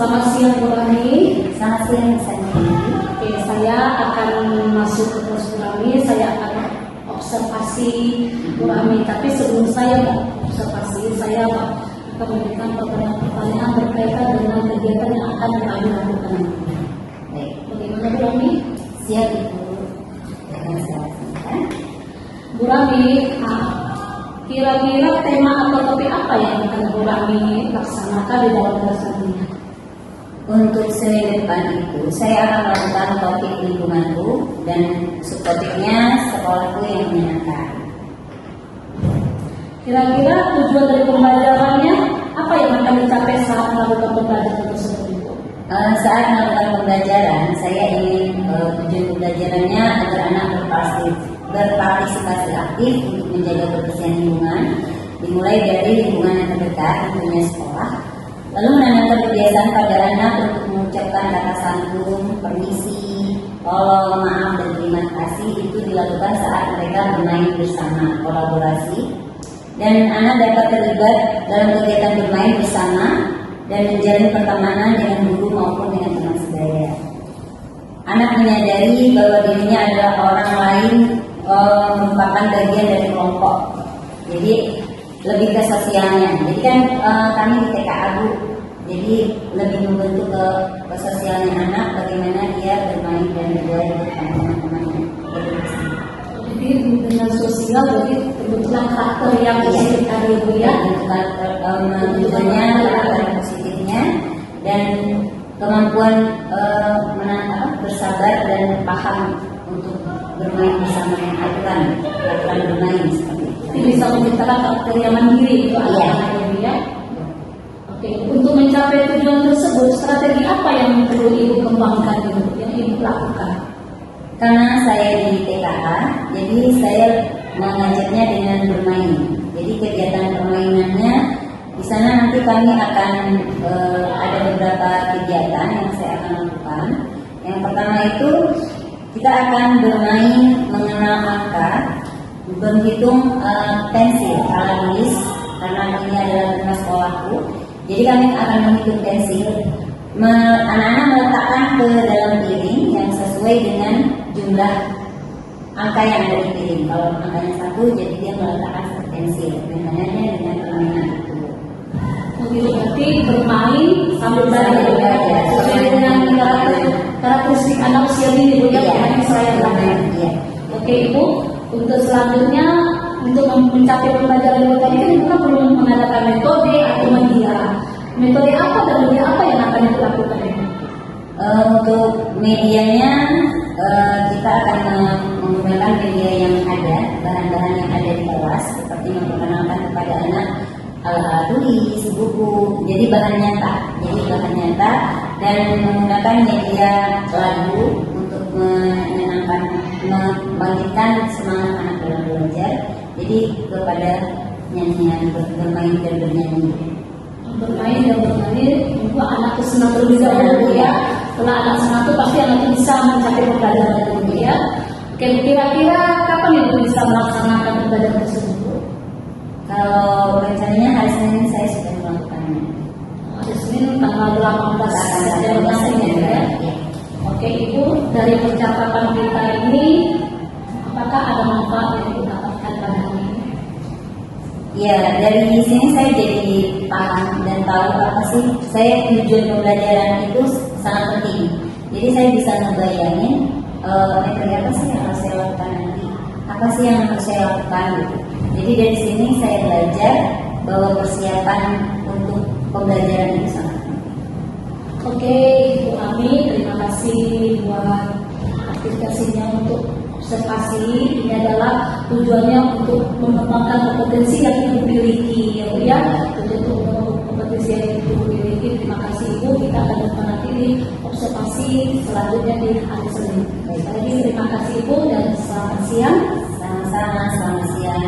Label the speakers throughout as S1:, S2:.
S1: Selamat siang Bu Rami.
S2: Selamat siang Sandy.
S1: Oke, saya akan masuk ke pos Bu Rami. Saya akan observasi Bu Rami. Tapi sebelum saya observasi, saya akan memberikan pertanyaan berkaitan dengan kegiatan yang akan kami lakukan.
S2: Baik,
S1: Bagaimana Bu Rami?
S2: siap Ibu. Dengan saya
S1: Bu Rami, kira-kira tema atau topik apa yang akan Bu Rami laksanakan di dalam kelas nantinya?
S2: Untuk seminggu depan itu, saya akan melakukan topik lingkunganku dan subtopiknya sekolahku yang menyenangkan.
S1: Kira-kira tujuan dari pembelajarannya apa yang akan dicapai saat melakukan pembelajaran tersebut?
S2: Saat melakukan pembelajaran, saya ingin tujuan pembelajarannya agar anak berpartisipasi aktif untuk menjaga kebersihan lingkungan, dimulai dari lingkungan yang terdekat, tentunya sekolah. Lalu menanamkan kebiasaan pada anak untuk mengucapkan kata santun, permisi, tolong, maaf, dan terima kasih. Itu dilakukan saat mereka bermain bersama, kolaborasi. Dan anak dapat terlibat dalam kegiatan bermain bersama dan menjalin pertemanan dengan guru maupun dengan teman sebaya. Anak menyadari bahwa dirinya adalah orang lain, merupakan bagian dari kelompok. Jadi lebih ke sosialnya. Jadi kan kami di TKA Bu, jadi lebih membentuk ke sosialnya anak, bagaimana dia bermain dan bergaul dengan teman-temannya.
S1: Jadi dengan sosial, jadi kebetulan karakter yang positif tadi Bu ya.
S2: Tujuannya karakter positifnya dan kemampuan bersabar dan paham untuk bermain bersama yang aturan bermain seperti itu.
S1: Jadi bisa menciptakan karakter yang mandiri itu
S2: Iya.
S1: Bu ya. Oke, untuk mencapai tujuan tersebut, strategi apa yang perlu Ibu kembangkan Ibu, yang Ibu lakukan?
S2: Karena saya di TKA, jadi saya mengajarnya dengan bermain. Jadi kegiatan permainannya di sana nanti kami akan ada beberapa kegiatan yang saya akan lakukan. Yang pertama itu kita akan bermain mengenal angka, menghitung pensil, alat tulis, karena ini adalah tema sekolahku. Jadi kami akan menghitung pensil. Anak-anak meletakkan ke dalam piring yang sesuai dengan jumlah angka yang ada di piring. Kalau angkanya 1, jadi dia meletakkan satu pensil. Benarnya dengan permainan itu.
S1: Begitu, berarti bermain sambil belajar sesuai dengan karakteristik anak usia dini Bu ya, yang saya lakukan.
S2: Iya.
S1: Oke Ibu, untuk selanjutnya untuk mencapai pembelajaran Ibu tadi kan Ibu kan perlu mengadakan metode atau media. Metode apa dan media apa yang akan Ibu lakukan Ibu?
S2: Untuk medianya kita akan menggunakan media yang ada, bahan-bahan yang ada di kelas, seperti memperkenalkan kepada anak alat tulis, buku, jadi bahan nyata, dan menggunakan media lagu untuk menyenangkan, membangkitkan semangat anak dalam belajar. Jadi kepada nyanyian, bermain dan bernyanyi.
S1: Bermain dan bernyanyi membuat anak itu senang terlebih dahulu ya. Setelah anak senang itu pasti anak itu bisa mencapai pembelajaran itu ya. Oke, kira-kira kapan Ibu bisa melaksanakan pembelajaran tersebut?
S2: Kalau rencananya hari Senin saya sudah melakukannya.
S1: Hari Senin tanggal 18 September ya. Oke Ibu, dari percakapan kita ini apakah ada manfaat yang Ibu dapatkan pada hari ini?
S2: Ya, dari sini saya jadi paham dan tahu apa sih saya tujuan pembelajaran itu sangat penting. Jadi saya bisa ngebayangin metode apa sih yang harus saya lakukan nanti, apa sih yang harus saya lakukan gitu. Jadi dari sini saya belajar bahwa persiapan untuk pembelajaran itu sangat penting.
S1: Oke Ibu Ami, terima kasih buat aplikasinya untuk observasi. Ini adalah tujuannya untuk mengembangkan kompetensi yang Ibu miliki ya Bu ya. Untuk kompetensi yang Ibu miliki. Terima kasih Ibu. Kita akan bertemu nanti di observasi selanjutnya di hari Senin. Baik, lagi terima kasih Ibu dan selamat siang.
S2: Sama-sama, selamat siang.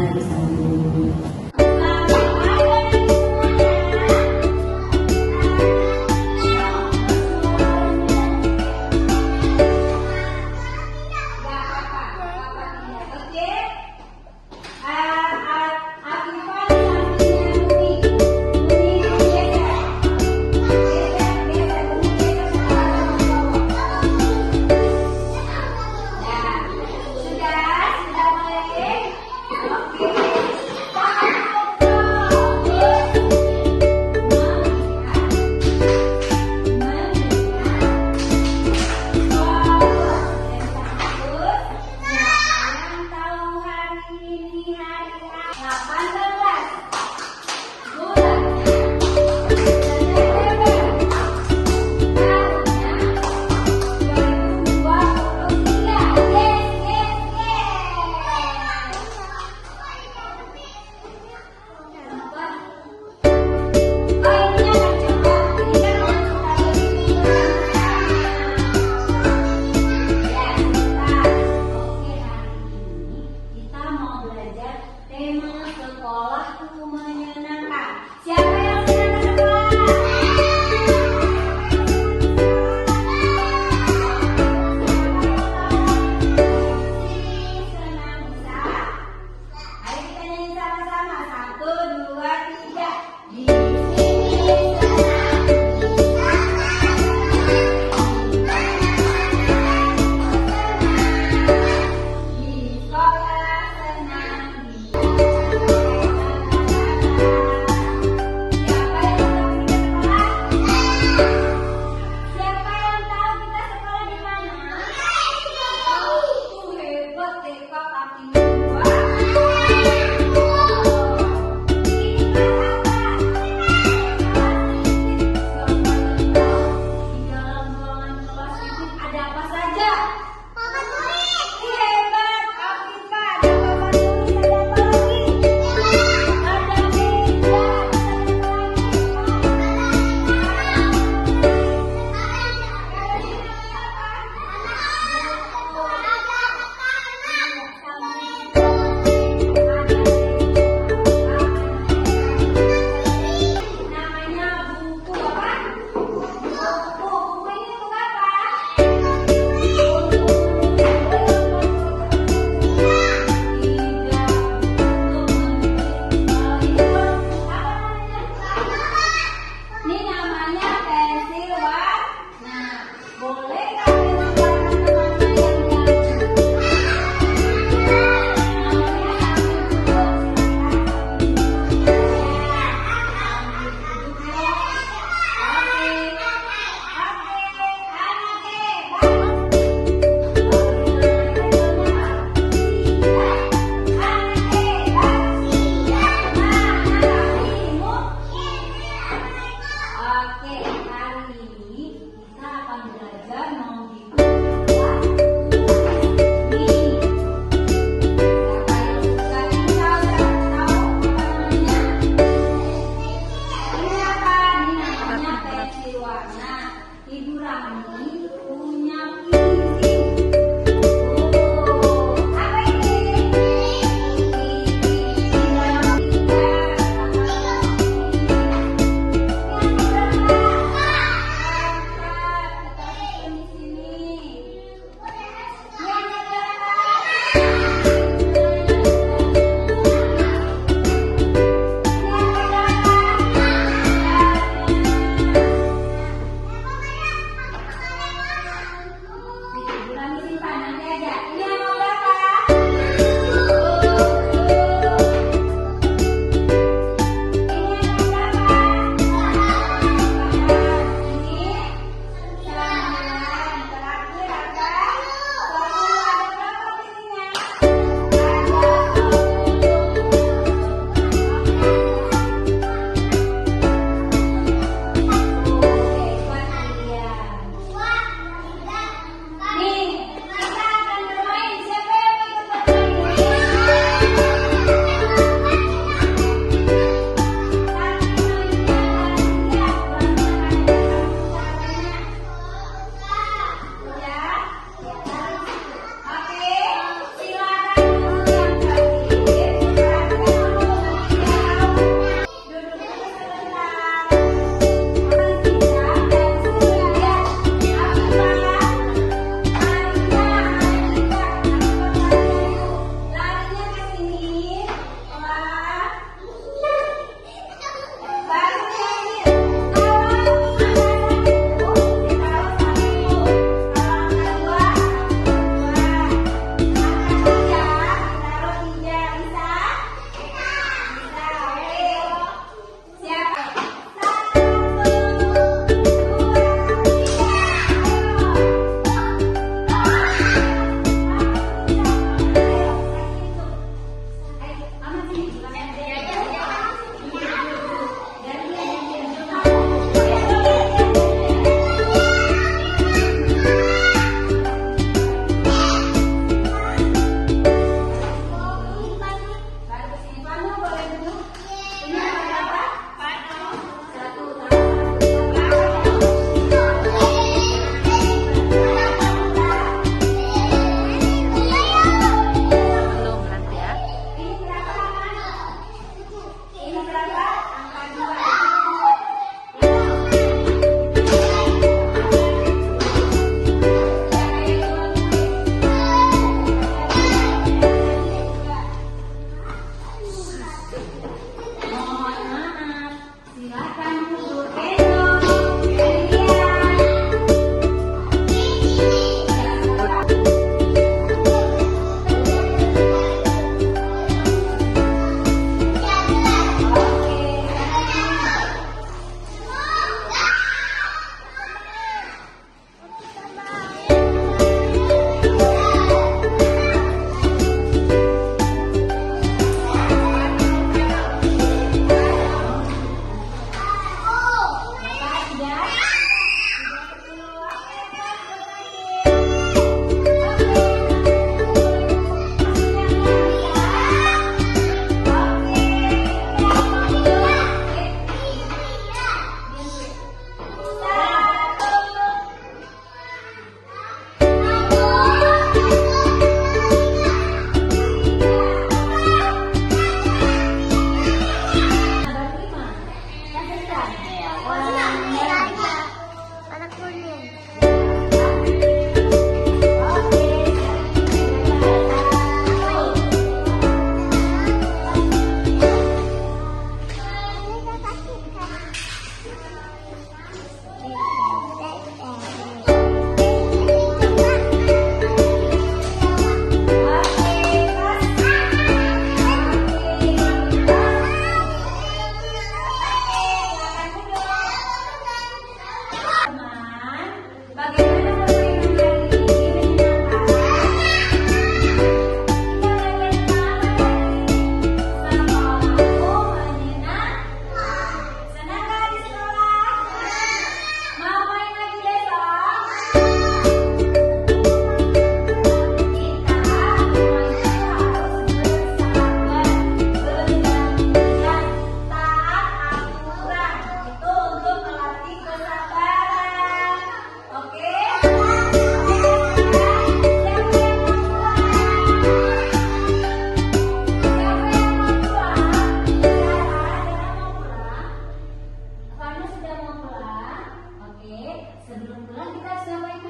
S2: Sebelum pulang kita harus ngapain?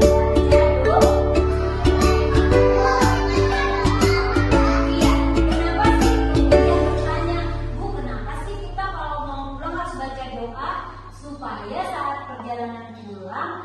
S2: Baca doa. Iya, kenapa sih? Kemudian bertanya, Bu, kenapa sih kita kalau mau pulang harus baca doa supaya saat perjalanan pulang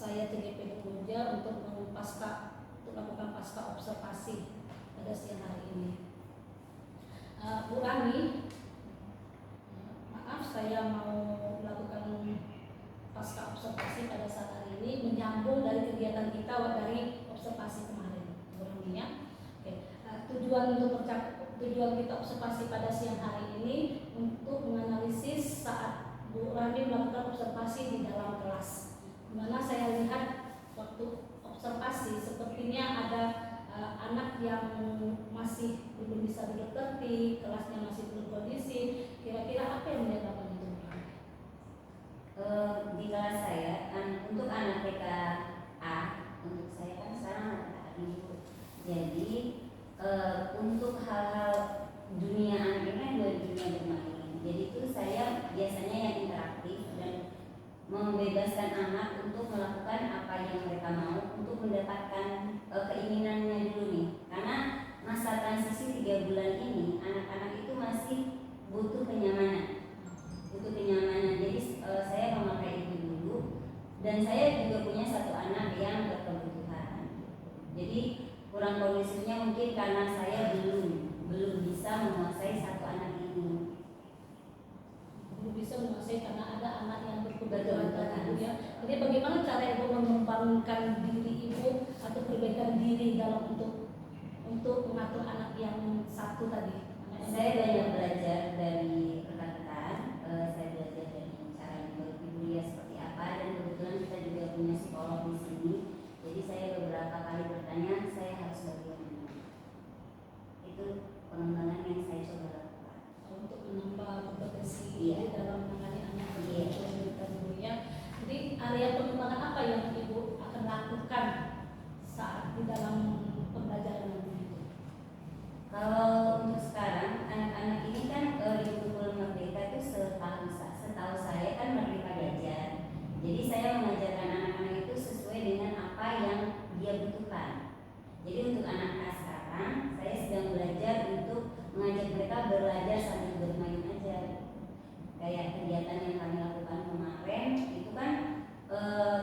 S1: saya TGP Lumja untuk melakukan pasca observasi pada siang hari ini. Bu Rani, maaf saya mau melakukan pasca observasi pada saat hari ini menyambung dari kegiatan kita dari observasi kemarin, Bu Rani ya. Oke. Tujuan kita observasi pada siang hari ini untuk menganalisis saat Bu Rani melakukan observasi di dalam kelas. Dimana saya lihat waktu observasi sepertinya ada anak yang masih belum bisa duduk tertib, kelasnya masih belum kondisi. Kira-kira apa yang menyebabkan itu?
S2: Di kelas saya untuk anak TK A, untuk saya kan sekarang anak TK ini. Jadi untuk hal-hal dunia anak ini kan dunia bermain. Jadi itu saya biasanya yang interaktif dan membebaskan anak untuk melakukan apa yang mereka mau untuk mendapatkan keinginannya dulu nih. Karena masa transisi 3 bulan ini anak-anak itu masih butuh kenyamanan. Jadi saya memakai itu dulu. Dan saya juga punya satu anak yang berkebutuhan. Jadi kurang kondisinya mungkin karena saya belum bisa menguasai satu anak ini.
S1: Belum bisa menguasai karena ada anak yang berkebutuhan tadi ya. Jadi bagaimana cara ibu mengembangkan diri ibu atau perbaikan diri dalam untuk mengatur anak yang satu tadi?
S2: Saya banyak belajar dari rekan-rekan, saya belajar dari cara ibu dia seperti apa, dan kebetulan kita juga punya psikolog di sini. Jadi saya beberapa kali bertanya, saya harus bagaimana? Itu pengembangan yang saya coba lakukan
S1: Untuk menambah kompetensi
S2: Iya.
S1: dalam menangani anak
S2: Iya.
S1: dulu ya. Jadi area pengembangan apa yang ibu akan lakukan saat di dalam pembelajaran nanti?
S2: Kalau untuk sekarang anak-anak ini kan di kurikulum Merdeka itu setahu saya kan Merdeka Belajar. Jadi saya mengajarkan anak-anak itu sesuai dengan apa yang dia butuhkan. Jadi untuk anak-anak sekarang saya sedang belajar untuk mengajak mereka belajar sambil bermain aja. Kayak kegiatan yang kami lakukan kemarin itu kan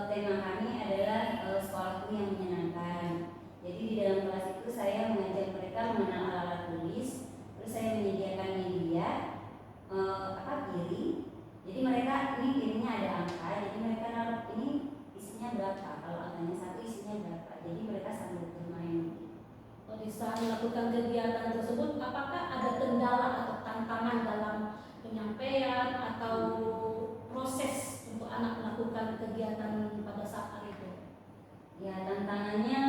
S2: tema kami adalah sekolahku yang menyenangkan. Jadi di dalam kelas itu saya mengajak mereka mengenal alat tulis, terus saya menyediakan media piring. Jadi mereka ini piringnya ada angka, jadi mereka naruh ini isinya berapa, kalau angkanya 1 isinya berapa. Jadi mereka sambil bermain.
S1: Di saat melakukan kegiatan tersebut, apakah ada kendala atau tantangan dalam penyampaian atau proses untuk anak melakukan kegiatan pada saat itu?
S2: Ya, tantangannya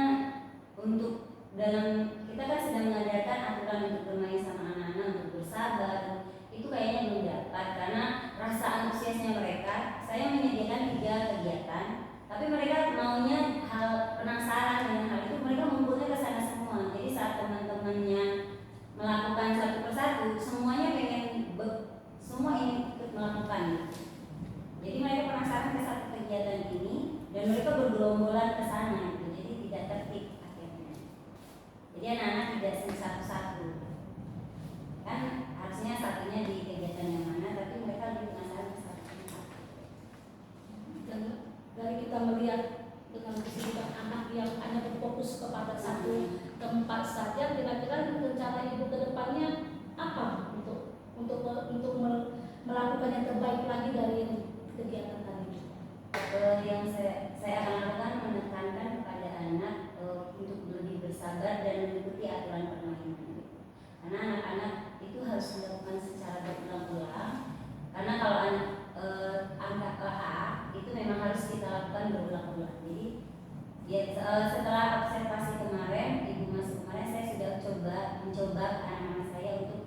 S2: untuk dalam kita kan sedang mengajarkan aturan untuk bermain sama anak-anak, untuk bersabar, itu kayaknya belum dapat karena rasa antusiasnya mereka. Saya menyediakan 3 kegiatan, tapi mereka maunya penasaran dengan hal itu, mereka mengumpulnya ke sana semua. Jadi saat teman-temannya melakukan satu persatu, semuanya semua ingin ikut melakukan. Jadi mereka penasaran ke satu kegiatan ini dan mereka bergerombolan ke sana, gitu. Jadi tidak tertib akhirnya. Jadi anak-anak tidak satu-satu. Kan harusnya satunya di kegiatan yang mana, tapi mereka lebih penasaran ke satu.
S1: Dan dari kita melihat dengan kesibukan anak yang hanya berfokus kepada satu tempat saja, kira-kira rencana ibu ke depannya apa untuk melakukan yang terbaik lagi dari kegiatan tadi?
S2: Yang saya akan lakukan menekankan kepada anak untuk lebih bersabar dan mengikuti aturan permainan. Karena anak-anak itu harus dilakukan secara berulang-ulang. Karena kalau anak angka A itu memang harus kita lakukan berulang-ulang. Jadi ya, setelah observasi kemarin, ibu masuk kemarin, saya sudah mencoba anak-anak saya untuk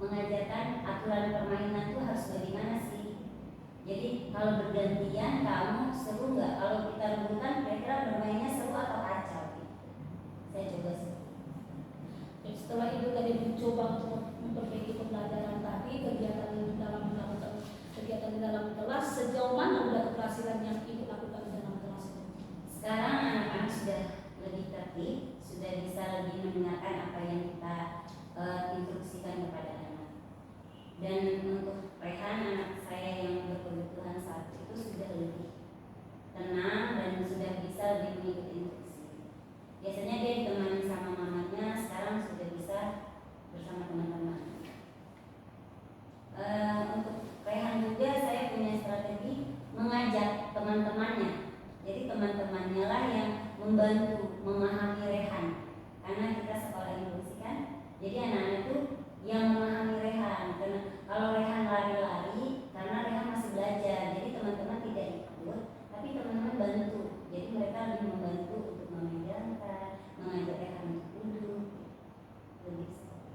S2: mengajarkan aturan permainan itu harus bagaimana sih. Jadi kalau bergantian kamu seru nggak? Kalau kita rebutan kira-kira bermainnya seru atau kacau? Gitu. Saya coba sih.
S1: Setelah itu tadi mencoba untuk memperbaiki pembelajaran tadi, kegiatan di dalam kelas, sejauh mana udah keberhasilan yang ibu lakukan di dalam kelas itu?
S2: Sekarang anak-anak sudah lebih tertib, sudah bisa lebih mendengarkan apa yang kita instruksikan kepada anak. Dan untuk Rehan, anak saya yang berkebutuhan saat itu sudah lebih tenang dan sudah bisa lebih mengikuti instruksi. Biasanya dia ditemani sama mamanya, sekarang sudah bisa bersama teman-teman. Untuk Rehan juga saya punya strategi mengajak teman-temannya. Jadi teman-temannya lah yang membantu memahami Rehan. Karena kita sekolah inklusi kan, jadi anak-anak itu yang memahami Rehan. Karena kalau Rehan lari-lari, karena Rehan masih belajar, jadi teman-teman tidak ikut, tapi teman-teman bantu. Jadi mereka lebih membantu untuk memegangkan, mengajak Rehan untuk duduk, lebih seperti.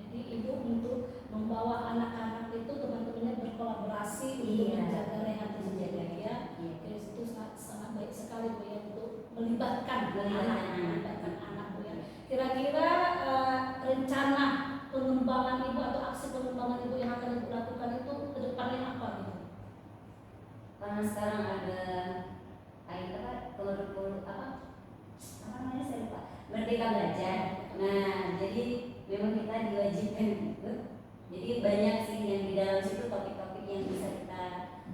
S1: Jadi ibu untuk membawa anak-anak itu teman-temannya berkolaborasi untuk menjaga Rehan menjaga ya. Jadi itu sangat baik sekali Bu ya, untuk melibatkan anak Bu ya. Kira-kira rencana pengembangan ibu atau aksi pengembangan ibu yang akan ibu lakukan itu ke depannya apa gitu?
S2: Karena sekarang ada saya lupa, Merdeka Belajar. Nah, jadi memang kita diwajibkan gitu. Jadi banyak sih yang di dalam situ topik-topik yang bisa kita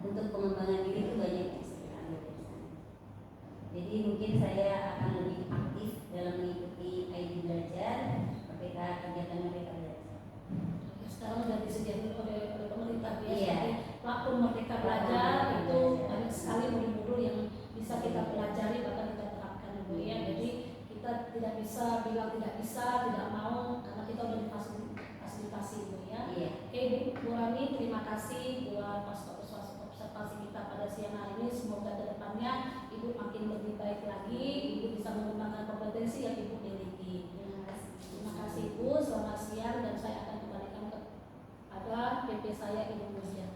S2: untuk pengembangan diri itu banyak yang bisa kita ambil dari sana. Jadi mungkin saya akan lebih aktif dalam mengikuti ID Belajar, kegiatan Merdeka Belajar.
S1: Sekarang sudah disediakan oleh pemerintah
S2: Iya.
S1: platform Merdeka Belajar itu bisa, tidak mau, karena kita udah difasilitasi Ibu ya.
S2: Iya.
S1: Oke Bu Rani, terima kasih buat observasi kita pada siang hari ini. Semoga kedepannya Ibu makin lebih baik lagi, Ibu bisa menggunakan kompetensi yang Ibu miliki. Terima kasih Ibu, selamat siang dan saya akan kembalikan kepada PP saya Ibu Musia.